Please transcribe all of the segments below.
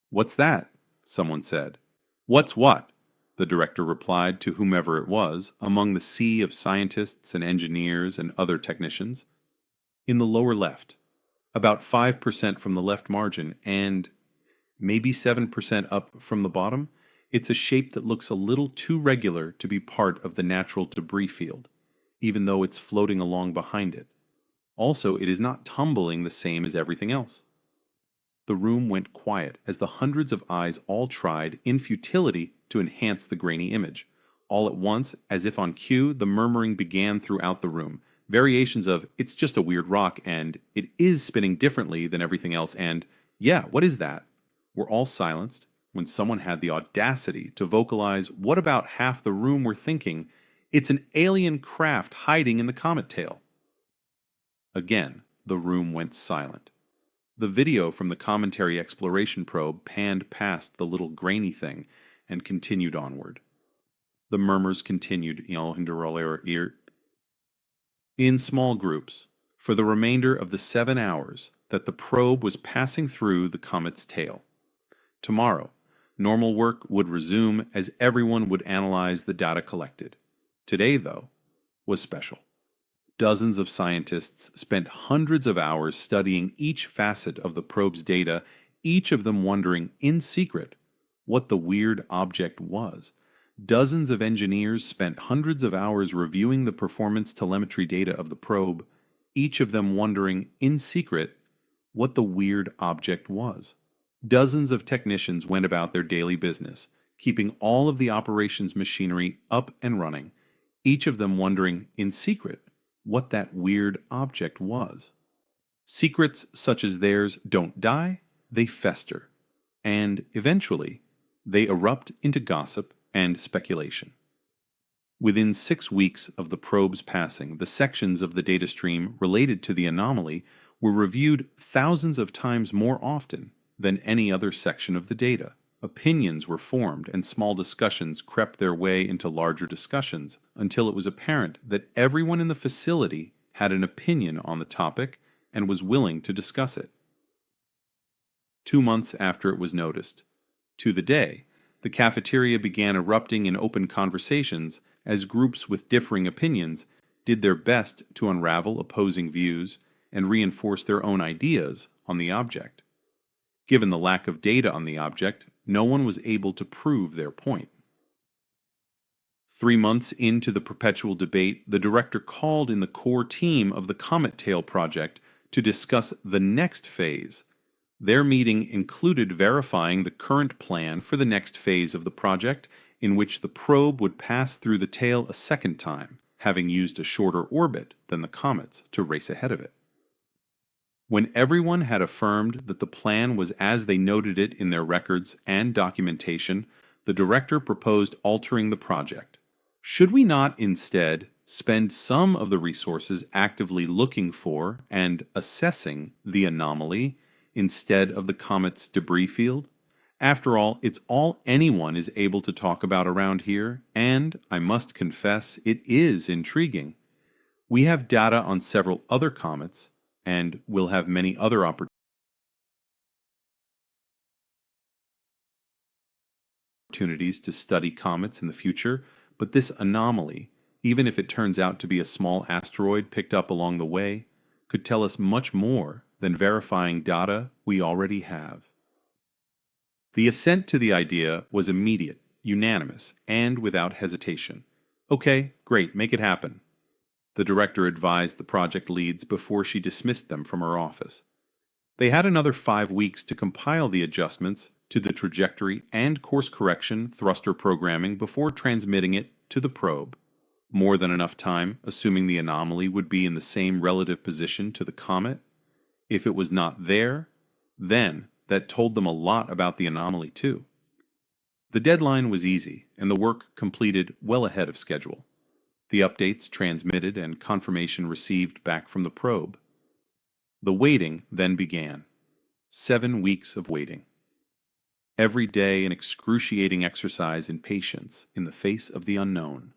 "What's that?" someone said. "What's what?" the director replied to whomever it was, among the sea of scientists and engineers and other technicians. "In the lower left. About 5% from the left margin, and maybe 7% up from the bottom. It's a shape that looks a little too regular to be part of the natural debris field, even though it's floating along behind it. Also, it is not tumbling the same as everything else." The room went quiet as the hundreds of eyes all tried, in futility, to enhance the grainy image. All at once, as if on cue, the murmuring began throughout the room. Variations of, "It's just a weird rock," and "It is spinning differently than everything else," and "Yeah, what is that?" were all silenced when someone had the audacity to vocalize what about half the room were thinking, "It's an alien craft hiding in the comet tail." Again, the room went silent. The video from the commentary exploration probe panned past the little grainy thing and continued onward. The murmurs continued in small groups for the remainder of the 7 hours that the probe was passing through the comet's tail. Tomorrow, normal work would resume as everyone would analyze the data collected. Today, though, was special. Dozens of scientists spent hundreds of hours studying each facet of the probe's data, each of them wondering, in secret, what the weird object was. Dozens of engineers spent hundreds of hours reviewing the performance telemetry data of the probe, each of them wondering, in secret, what the weird object was. Dozens of technicians went about their daily business, keeping all of the operations machinery up and running, each of them wondering, in secret, what that weird object was. Secrets such as theirs don't die, they fester, and eventually they erupt into gossip and speculation. Within 6 weeks of the probe's passing, the sections of the data stream related to the anomaly were reviewed thousands of times more often than any other section of the data. Opinions were formed, and small discussions crept their way into larger discussions until it was apparent that everyone in the facility had an opinion on the topic and was willing to discuss it. 2 months after it was noticed, to the day, the cafeteria began erupting in open conversations as groups with differing opinions did their best to unravel opposing views and reinforce their own ideas on the object. Given the lack of data on the object, no one was able to prove their point. 3 months into the perpetual debate, the director called in the core team of the Comet Tail project to discuss the next phase. Their meeting included verifying the current plan for the next phase of the project, in which the probe would pass through the tail a second time, having used a shorter orbit than the comets to race ahead of it. When everyone had affirmed that the plan was as they noted it in their records and documentation, the director proposed altering the project. Should we not instead spend some of the resources actively looking for and assessing the anomaly instead of the comet's debris field? After all, it's all anyone is able to talk about around here, and, I must confess, it is intriguing. We have data on several other comets, and will have many other opportunities to study comets in the future, but this anomaly, even if it turns out to be a small asteroid picked up along the way, could tell us much more than verifying data we already have. The assent to the idea was immediate, unanimous, and without hesitation. "Okay, great, make it happen," the director advised the project leads before she dismissed them from her office. They had another 5 weeks to compile the adjustments to the trajectory and course correction thruster programming before transmitting it to the probe. More than enough time, assuming the anomaly would be in the same relative position to the comet. If it was not there, then that told them a lot about the anomaly too. The deadline was easy, and the work completed well ahead of schedule. The updates transmitted and confirmation received back from the probe. The waiting then began. 7 weeks of waiting. Every day an excruciating exercise in patience in the face of the unknown.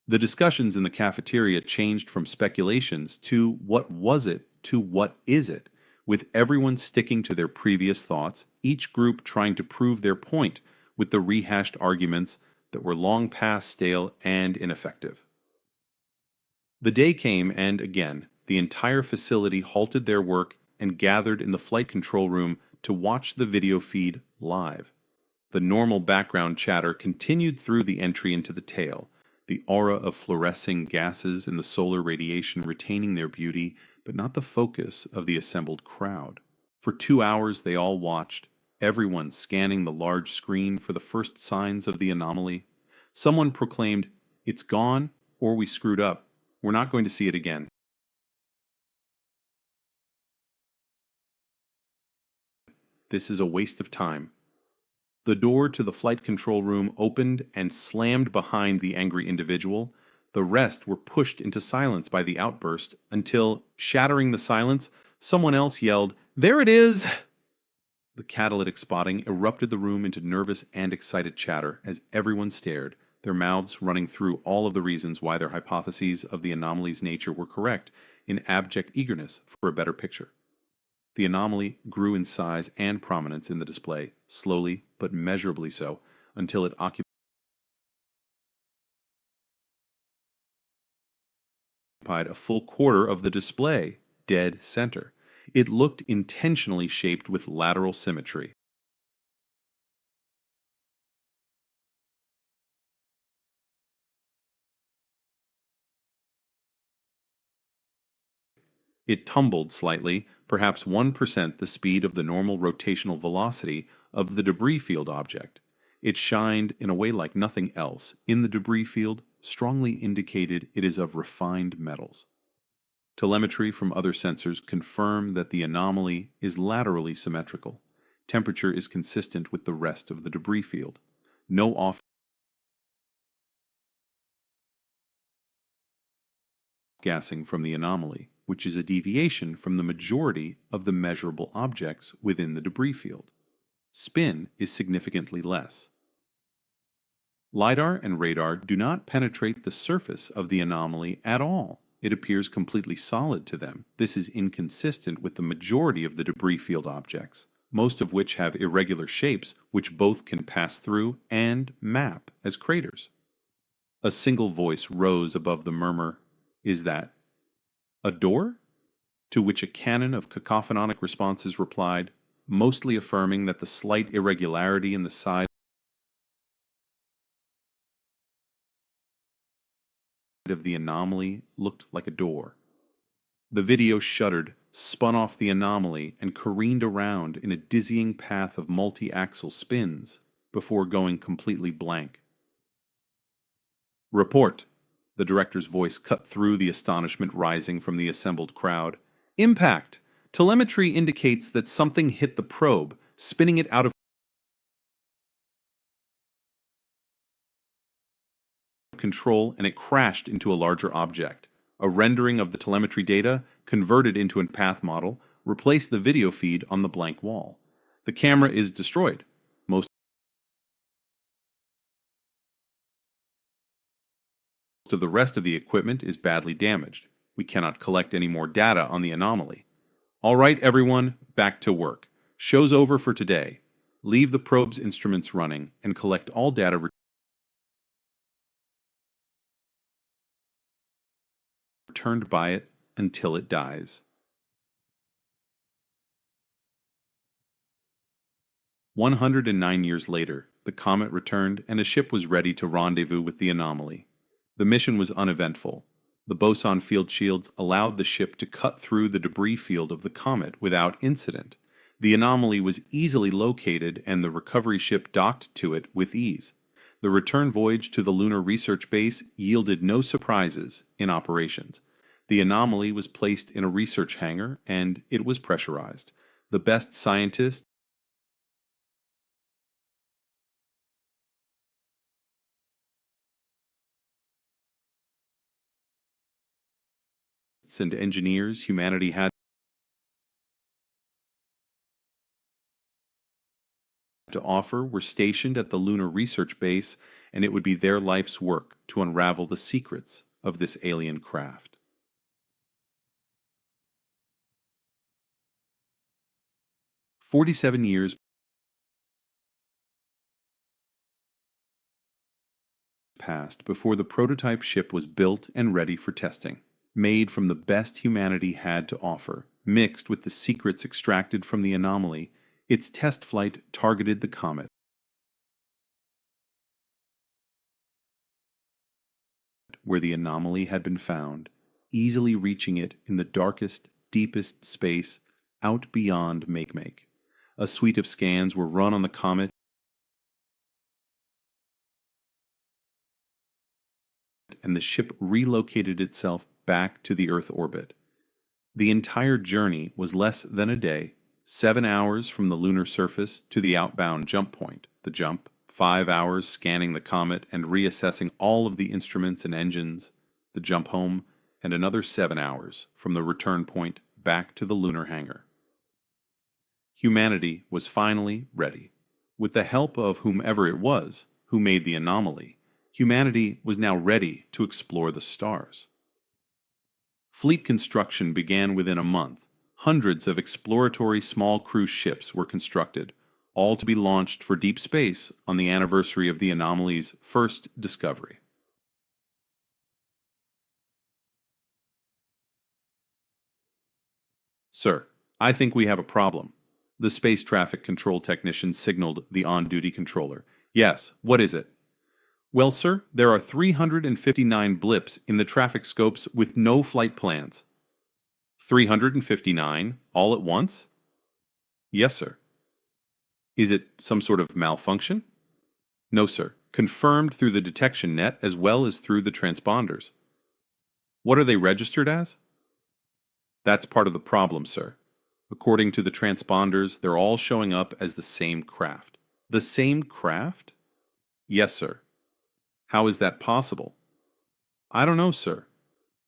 The discussions in the cafeteria changed from speculations to what was it to what is it, with everyone sticking to their previous thoughts, each group trying to prove their point with the rehashed arguments that were long past stale and ineffective. The day came, and again, the entire facility halted their work and gathered in the flight control room to watch the video feed live. The normal background chatter continued through the entry into the tale, the aura of fluorescing gases and the solar radiation retaining their beauty, but not the focus of the assembled crowd. For 2 hours they all watched, everyone scanning the large screen for the first signs of the anomaly. Someone proclaimed, "It's gone, or we screwed up. We're not going to see it again." This is a waste of time. The door to the flight control room opened and slammed behind the angry individual. The rest were pushed into silence by the outburst until, shattering the silence, someone else yelled, "There it is!" The catalytic spotting erupted the room into nervous and excited chatter as everyone stared, their mouths running through all of the reasons why their hypotheses of the anomaly's nature were correct, in abject eagerness for a better picture. The anomaly grew in size and prominence in the display, slowly but measurably so, until it occupied a full quarter of the display, dead center. It looked intentionally shaped with lateral symmetry. It tumbled slightly, perhaps 1% the speed of the normal rotational velocity of the debris field object. It shined in a way like nothing else in the debris field, strongly indicated it is of refined metals. Telemetry from other sensors confirm that the anomaly is laterally symmetrical. Temperature is consistent with the rest of the debris field. No off-gassing from the anomaly, which is a deviation from the majority of the measurable objects within the debris field. Spin is significantly less. LiDAR and radar do not penetrate the surface of the anomaly at all. It appears completely solid to them. This is inconsistent with the majority of the debris field objects, most of which have irregular shapes which both can pass through and map as craters. A single voice rose above the murmur, "Is that a door?" To which a canon of cacophonic responses replied, mostly affirming that the slight irregularity in the side of the anomaly looked like a door. The video shuddered, spun off the anomaly, and careened around in a dizzying path of multi-axle spins before going completely blank. "Report!" The director's voice cut through the astonishment rising from the assembled crowd. "Impact! Telemetry indicates that something hit the probe, spinning it out of control, and it crashed into a larger object. A rendering of the telemetry data, converted into a path model, replaced the video feed on the blank wall. The camera is destroyed. Most of the rest of the equipment is badly damaged. We cannot collect any more data on the anomaly. All right, everyone, back to work. Show's over for today. Leave the probe's instruments running and collect all data returned by it until it dies." 109 years later, the comet returned and a ship was ready to rendezvous with the anomaly. The mission was uneventful. The boson field shields allowed the ship to cut through the debris field of the comet without incident. The anomaly was easily located and the recovery ship docked to it with ease. The return voyage to the lunar research base yielded no surprises in operations. The anomaly was placed in a research hangar and it was pressurized. The best scientists and engineers humanity had to offer were stationed at the lunar research base, and it would be their life's work to unravel the secrets of this alien craft. 47 years passed before the prototype ship was built and ready for testing. Made from the best humanity had to offer, mixed with the secrets extracted from the anomaly, its test flight targeted the comet, where the anomaly had been found, easily reaching it in the darkest, deepest space out beyond Makemake. A suite of scans were run on the comet, and the ship relocated itself back to the Earth orbit. The entire journey was less than a day, 7 hours from the lunar surface to the outbound jump point. The jump, 5 hours scanning the comet and reassessing all of the instruments and engines. The jump home, and another 7 hours from the return point back to the lunar hangar. Humanity was finally ready. With the help of whomever it was who made the anomaly, humanity was now ready to explore the stars. Fleet construction began within a month. Hundreds of exploratory small cruise ships were constructed, all to be launched for deep space on the anniversary of the anomaly's first discovery. Sir, I think we have a problem. The space traffic control technician signaled the on-duty controller. Yes, what is it? Well, sir, there are 359 blips in the traffic scopes with no flight plans. 359, all at once? Yes, sir. Is it some sort of malfunction? No, sir. Confirmed through the detection net as well as through the transponders. What are they registered as? That's part of the problem, sir. According to the transponders, they're all showing up as the same craft. The same craft? Yes, sir. How is that possible? I don't know, sir.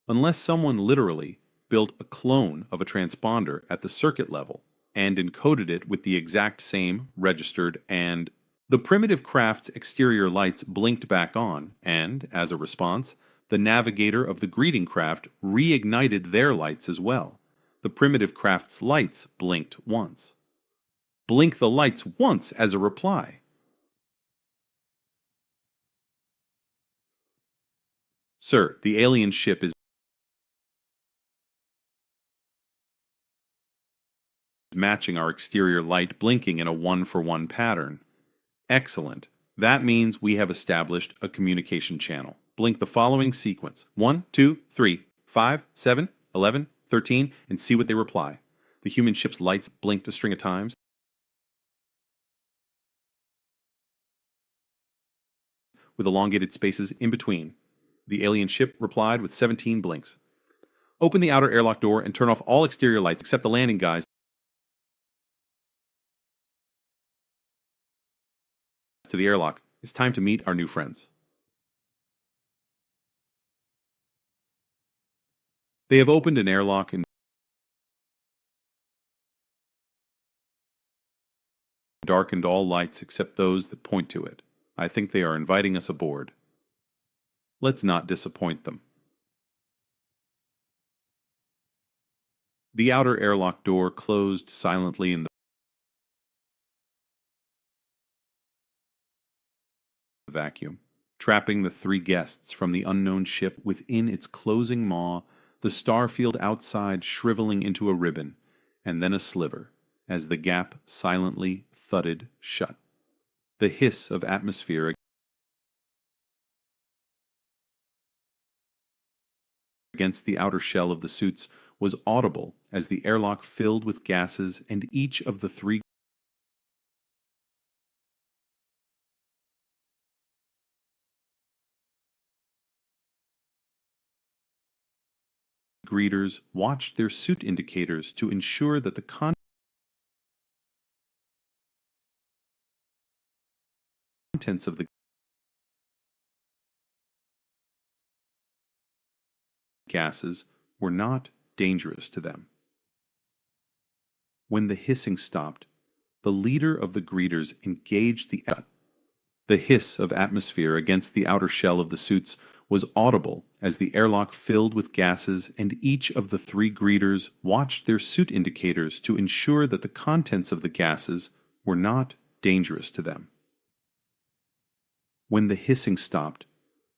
Unless someone literally built a clone of a transponder at the circuit level and encoded it with the exact same registered and the primitive craft's exterior lights blinked back on, and, as a response, the navigator of the greeting craft reignited their lights as well. The primitive craft's lights blinked once. Blink the lights once as a reply. Sir, the alien ship is matching our exterior light blinking in a one-for-one pattern. Excellent. That means we have established a communication channel. Blink the following sequence: 1, 2, 3, 5, 7, 11, 13, and see what they reply. The human ship's lights blinked a string of times, with elongated spaces in between. The alien ship replied with 17 blinks. Open the outer airlock door and turn off all exterior lights except the landing guys to the airlock. It's time to meet our new friends. They have opened an airlock and darkened all lights except those that point to it. I think they are inviting us aboard. Let's not disappoint them. The outer airlock door closed silently in the vacuum, trapping the three guests from the unknown ship within its closing maw, the starfield outside shriveling into a ribbon, and then a sliver, as the gap silently thudded shut. The hiss of atmosphere against the outer shell of the suits was audible as the airlock filled with gases, and each of the three greeters watched their suit indicators to ensure that the contents of the gases were not dangerous to them. When the hissing stopped, the leader of the greeters engaged the hiss of atmosphere against the outer shell of the suits was audible as the airlock filled with gases, and each of the three greeters watched their suit indicators to ensure that the contents of the gases were not dangerous to them. When the hissing stopped,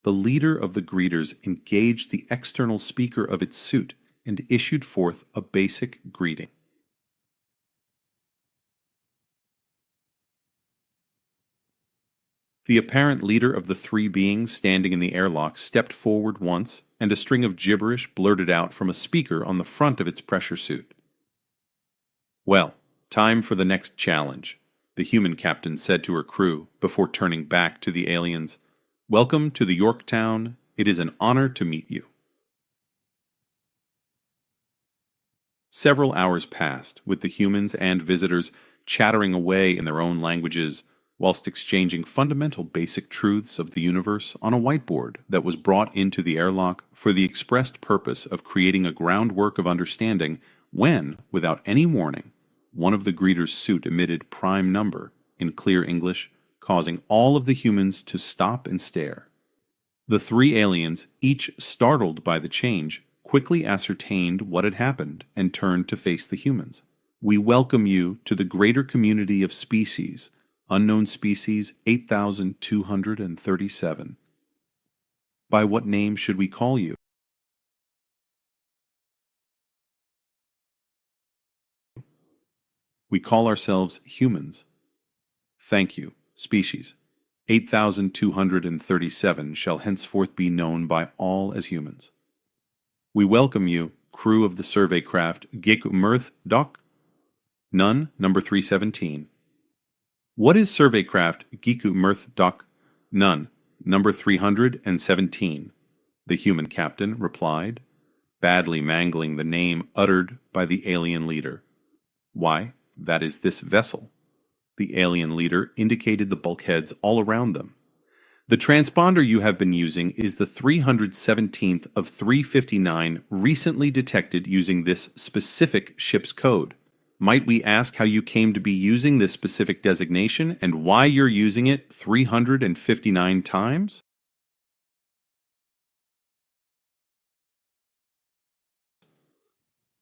the leader of the greeters engaged the external speaker of its suit and issued forth a basic greeting. The apparent leader of the three beings standing in the airlock stepped forward once, and a string of gibberish blurted out from a speaker on the front of its pressure suit. "Well, time for the next challenge," the human captain said to her crew before turning back to the aliens. "Welcome to the Yorktown. It is an honor to meet you." Several hours passed, with the humans and visitors chattering away in their own languages, whilst exchanging fundamental basic truths of the universe on a whiteboard that was brought into the airlock for the expressed purpose of creating a groundwork of understanding when, without any warning, one of the greeters' suit emitted prime number in clear English, causing all of the humans to stop and stare. The three aliens, each startled by the change, quickly ascertained what had happened and turned to face the humans. "We welcome you to the greater community of species, Unknown Species 8237. By what name should we call you?" "We call ourselves humans." "Thank you, species. 8237 shall henceforth be known by all as humans." "We welcome you, crew of the survey craft Gikumirth Doc. None, number 317. "What is survey craft Gikumirth Doc. None, number 317, the human captain replied, badly mangling the name uttered by the alien leader. "Why, that is this vessel." The alien leader indicated the bulkheads all around them. "The transponder you have been using is the 317th of 359 recently detected using this specific ship's code. Might we ask how you came to be using this specific designation and why you're using it 359 times?"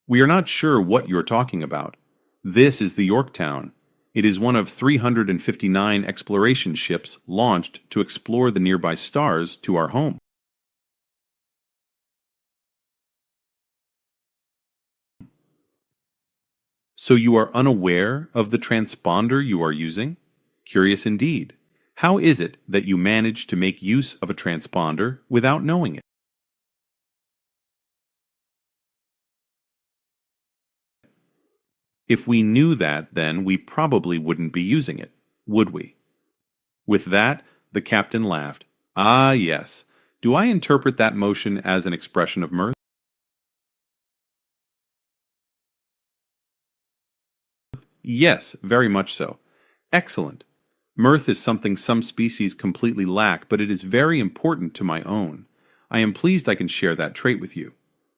"We are not sure what you're talking about. This is the Yorktown. It is one of 359 exploration ships launched to explore the nearby stars to our home." "So you are unaware of the transponder you are using? Curious indeed. How is it that you managed to make use of a transponder without knowing it?" "If we knew that, then we probably wouldn't be using it, would we?" With that, the captain laughed. "Ah, yes. Do I interpret that motion as an expression of mirth?" "Yes, very much so." "Excellent. Mirth is something some species completely lack, but it is very important to my own. I am pleased I can share that trait with you.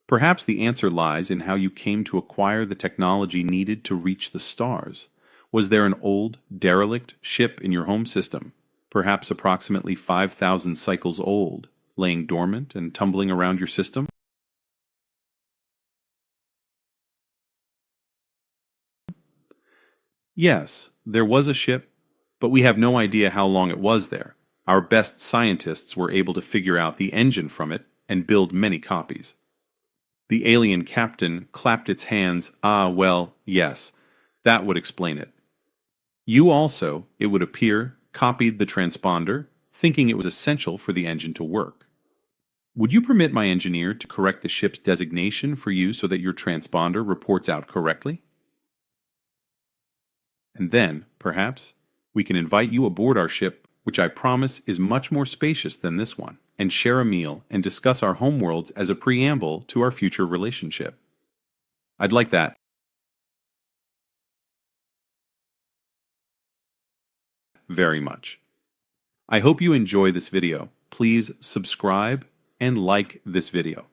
Perhaps the answer lies in how you came to acquire the technology needed to reach the stars. Was there an old, derelict ship in your home system, perhaps approximately 5,000 cycles old, laying dormant and tumbling around your system?" "Yes, there was a ship, but we have no idea how long it was there. Our best scientists were able to figure out the engine from it and build many copies." The alien captain clapped its hands. "Ah, well, yes, that would explain it. You also, it would appear, copied the transponder, thinking it was essential for the engine to work. Would you permit my engineer to correct the ship's designation for you so that your transponder reports out correctly? And then, perhaps, we can invite you aboard our ship, which I promise is much more spacious than this one, and share a meal and discuss our homeworlds as a preamble to our future relationship. I'd like that very much. I hope you enjoy this video. Please subscribe and like this video.